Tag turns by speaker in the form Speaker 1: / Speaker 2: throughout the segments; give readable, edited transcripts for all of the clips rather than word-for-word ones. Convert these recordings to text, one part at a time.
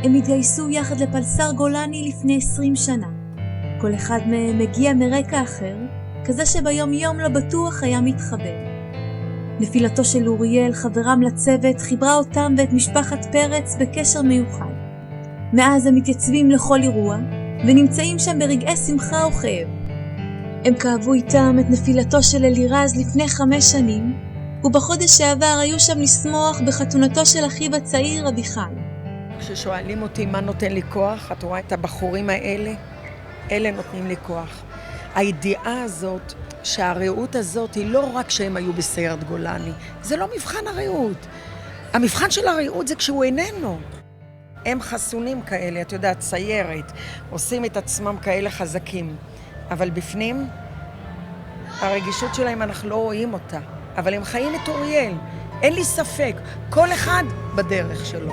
Speaker 1: הם התגייסו יחד לפלס"ר גולני לפני 20 שנה. כל אחד מהם מגיע מרקע אחר, כזה שביום יום לא בטוח היה מתחבר. נפילתו של אוריאל, חברם לצוות, חיברה אותם ואת משפחת פרץ בקשר מיוחד. מאז הם מתייצבים לכל אירוע, ונמצאים שם ברגעי שמחה או כאב. הם כאבו איתם את נפילתו של אלירז לפני 5 שנים, ובחודש שעבר היו שם לשמוח בחתונתו של אחיו הצעיר אביחי.
Speaker 2: כששואלים אותי מה נותן לי כוח, את רואה את הבחורים האלה? אלה נותנים לי כוח. הידיעה הזאת, שהרעות הזאת היא לא רק שהם היו בסיירת גולני, זה לא מבחן הרעות. המבחן של הרעות זה כשהוא איננו. הם חסונים כאלה, את יודעת, סיירת, עושים את עצמם כאלה חזקים. אבל בפנים, הרגישות שלהם אנחנו לא רואים אותה. אבל הם חיים את אוריאל, אין לי ספק, כל אחד בדרך שלו.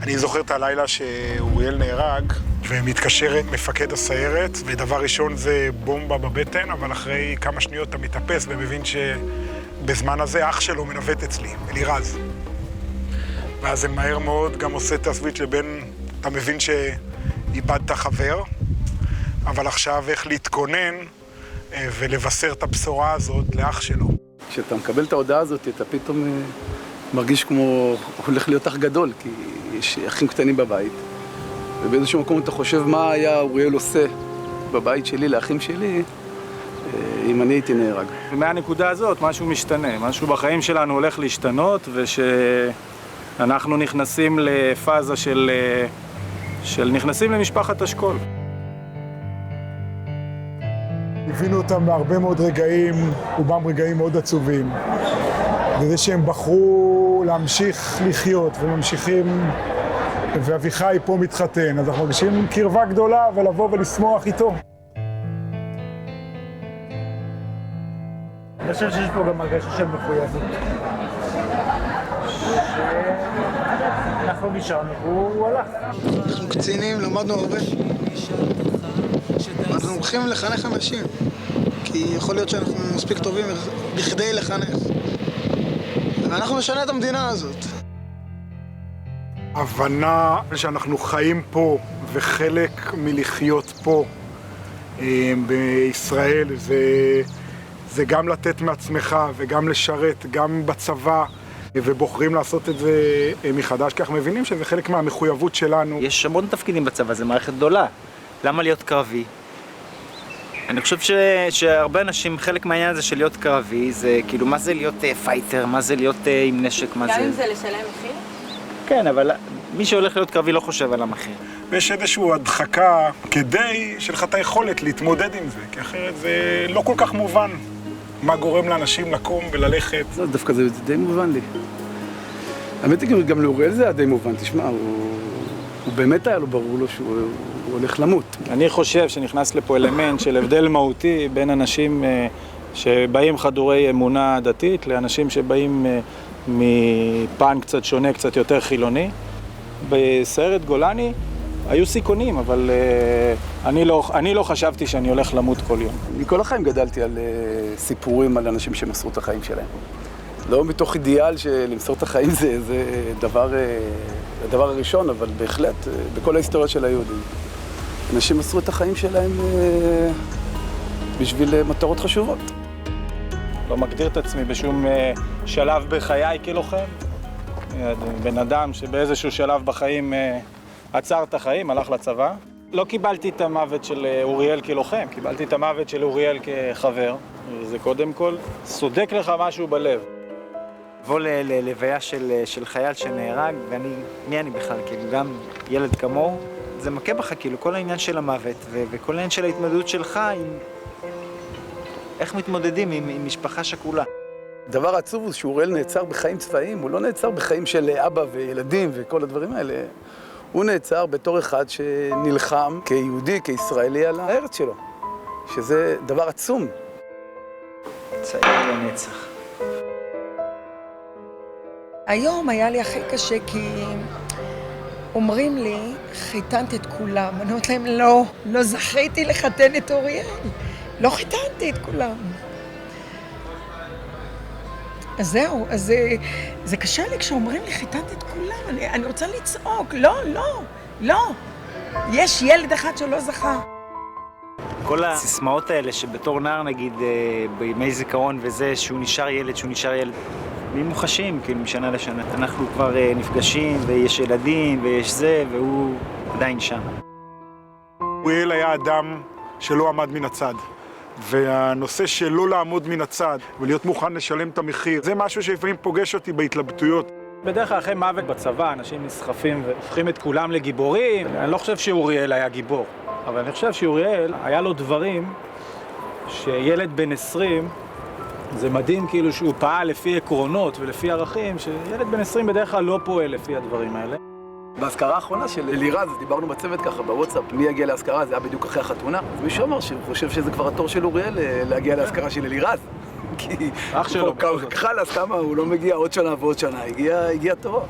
Speaker 3: אני זוכר את הלילה שאוריאל נהרג, ומתקשר מפקד הסיירת, ודבר ראשון זה בומבה בבטן, אבל אחרי כמה שניות אתה מתאפס ומבין שבזמן הזה אח שלו מנווט אצלי, אלירז. ואז זה מהר מאוד גם עושה את הסוויץ' לבין, אתה מבין שאיבדת חבר, אבל עכשיו איך להתכונן ולבשר את הבשורה הזאת לאח שלו.
Speaker 4: כשאתה מקבל את ההודעה הזאת, אתה פתאום מרגיש כמו הולך להיות אח גדול, כי יש אחים קטנים בבית, ובאיזשהו מקום אתה חושב מה היה אוריאל עושה בבית שלי, לאחים שלי, אם אני הייתי נהרג.
Speaker 5: ומהנקודה הזאת משהו משתנה, משהו בחיים שלנו הולך להשתנות, ושאנחנו נכנסים לפאזה של נכנסים למשפחת אשכול.
Speaker 3: הבינו אותם בהרבה מאוד רגעים, רובם רגעים מאוד עצובים. וזה שהם בחרו להמשיך לחיות וממשיכים, ואביחי פה מתחתן, אז אנחנו מרגישים קרבה גדולה ולבוא ולשמוח איתו.
Speaker 6: אני חושב שיש פה גם הרגשה של מחויבות. אנחנו נשארנו, הוא הלך.
Speaker 7: אנחנו קצינים, למדנו הרבה. אנחנו הולכים לחנך אנשים, כי יכול להיות שאנחנו מספיק טובים בכדי לחנך. ואנחנו נשנה את המדינה הזאת.
Speaker 3: הבנה שאנחנו חיים פה וחלק מלחיות פה בישראל, זה גם לתת מעצמך וגם לשרת, גם בצבא, ובוחרים לעשות את זה מחדש, כך מבינים שזה חלק מהמחויבות שלנו.
Speaker 8: יש המון תפקידים בצבא, זה מערכת גדולה. למה להיות קרבי? אני חושב שהרבה אנשים, חלק מהעניין הזה של להיות קרבי, זה כאילו מה זה להיות פייטר, מה זה להיות עם נשק, מה זה...
Speaker 9: גם אם זה לשלם מחיר?
Speaker 8: כן, אבל מי שהולך להיות קרבי לא חושב על המחיר.
Speaker 3: ויש איזושהי הדחקה כדי שלך את היכולת להתמודד עם זה, כי אחרת זה לא כל כך מובן מה גורם לאנשים לקום וללכת.
Speaker 4: דווקא זה די מובן לי. האמת היא גם לאוריאל זה היה די מובן, תשמע, הוא באמת היה לו ברור לו שהוא הולך למות.
Speaker 5: אני חושב שנכנס לפה אלמנט של הבדל מהותי בין אנשים שבאים חדורי אמונה דתית לאנשים שבאים מפן קצת שונה, קצת יותר חילוני. בסיירת גולני היו סיכונים, אבל אני לא חשבתי שאני הולך למות כל יום.
Speaker 4: אני כל החיים גדלתי על סיפורים על אנשים שמסרו את החיים שלהם. לא מתוך אידיאל שלמסור את החיים זה הדבר הראשון, אבל בהחלט, בכל ההיסטוריה של היהודים. אנשים מסרו את החיים שלהם בשביל מטרות חשובות.
Speaker 5: לא מגדיר את עצמי בשום שלב בחיי כלוחם. בן אדם שבאיזשהו שלב בחיים עצר את החיים, הלך לצבא. לא קיבלתי את המוות של אוריאל כלוחם, קיבלתי את המוות של אוריאל כחבר. זה קודם כל סודק לך משהו בלב.
Speaker 8: לבוא ללוויה של חייל שנהרג, מי אני בכלל? כאילו גם ילד כמוהו, זה מכה בך, כאילו כל העניין של המוות וכל העניין של ההתמודדות שלך עם איך מתמודדים עם משפחה שכולה.
Speaker 4: דבר עצוב הוא שאוריאל נעצר בחיים צבאיים, הוא לא נעצר בחיים של אבא וילדים וכל הדברים האלה. הוא נעצר בתור אחד שנלחם כיהודי, כישראלי על הארץ שלו, שזה דבר עצום.
Speaker 8: צעיר לנצח.
Speaker 2: היום היה לי הכי קשה כי אומרים לי, חיתנת את כולם. אני אומרת להם, לא זכיתי לחתן את אוריאל. לא חיתנתי את כולם. אז זהו, אז זה קשה לי כשאומרים לי, חיתנתי את כולם, אני רוצה לצעוק, לא. יש ילד אחד שלא זכה.
Speaker 8: כל הסיסמאות האלה שבתור נער נגיד בימי זיכרון וזה שהוא נשאר ילד, מי מוחשים כאילו משנה לשנה. אנחנו כבר נפגשים ויש ילדים ויש זה והוא עדיין שם.
Speaker 3: אוריאל היה אדם שלא עמד מן הצד. והנושא של לא לעמוד מן הצד ולהיות מוכן לשלם את המחיר, זה משהו שלפעמים פוגש אותי בהתלבטויות.
Speaker 5: בדרך כלל אחרי מוות בצבא, אנשים נסחפים והופכים את כולם לגיבורים. אני לא חושב שאוריאל היה גיבור, אבל אני חושב שאוריאל היה לו דברים שילד בן 20, זה מדהים כאילו שהוא פעל לפי עקרונות ולפי ערכים, שילד בן 20 בדרך כלל לא פועל לפי הדברים האלה.
Speaker 4: בהזכרה האחרונה של אלירז, דיברנו בצוות ככה בוואטסאפ, מי יגיע להזכרה, זה היה בדיוק אחרי החתונה. אז מישהו אמר שהוא חושב שזה כבר התור של אוריאל להגיע להזכרה של אלירז. כי
Speaker 5: אח שלו.
Speaker 4: חלאס כמה, הוא לא מגיע עוד שנה ועוד שנה, הגיע תורו.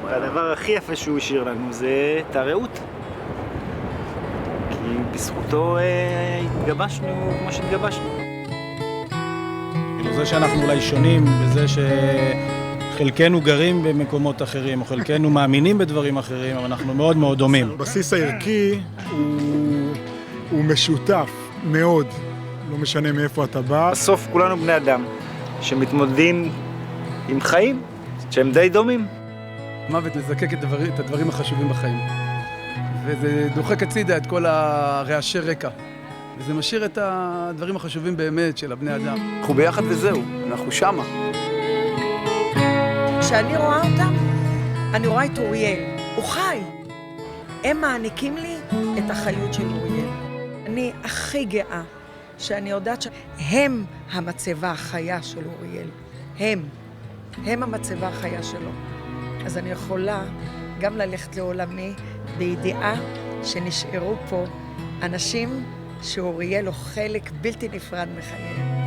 Speaker 8: הדבר הכי יפה שהוא השאיר לנו זה את הרעות. כי בזכותו התגבשנו כמו שהתגבשנו.
Speaker 5: זה שאנחנו אולי שונים בזה חלקנו גרים במקומות אחרים, או חלקנו מאמינים בדברים אחרים, אבל אנחנו מאוד מאוד דומים.
Speaker 3: הבסיס הערכי הוא משותף מאוד, לא משנה מאיפה אתה בא.
Speaker 8: בסוף כולנו בני אדם שמתמודדים עם חיים שהם די דומים.
Speaker 4: מוות מזקק את הדברים החשובים בחיים. וזה דוחק הצידה את כל הרעשי רקע. וזה משאיר את הדברים החשובים באמת של הבני אדם. אנחנו ביחד וזהו, אנחנו שמה.
Speaker 2: כשאני רואה אותם, אני רואה את אוריאל. הוא חי. הם מעניקים לי את החיות של אוריאל. אני הכי גאה שאני יודעת שהם המצבה החיה של אוריאל. הם המצבה החיה שלו. אז אני יכולה גם ללכת לעולמי בידיעה שנשארו פה אנשים שאוריאל הוא חלק בלתי נפרד מחייהם.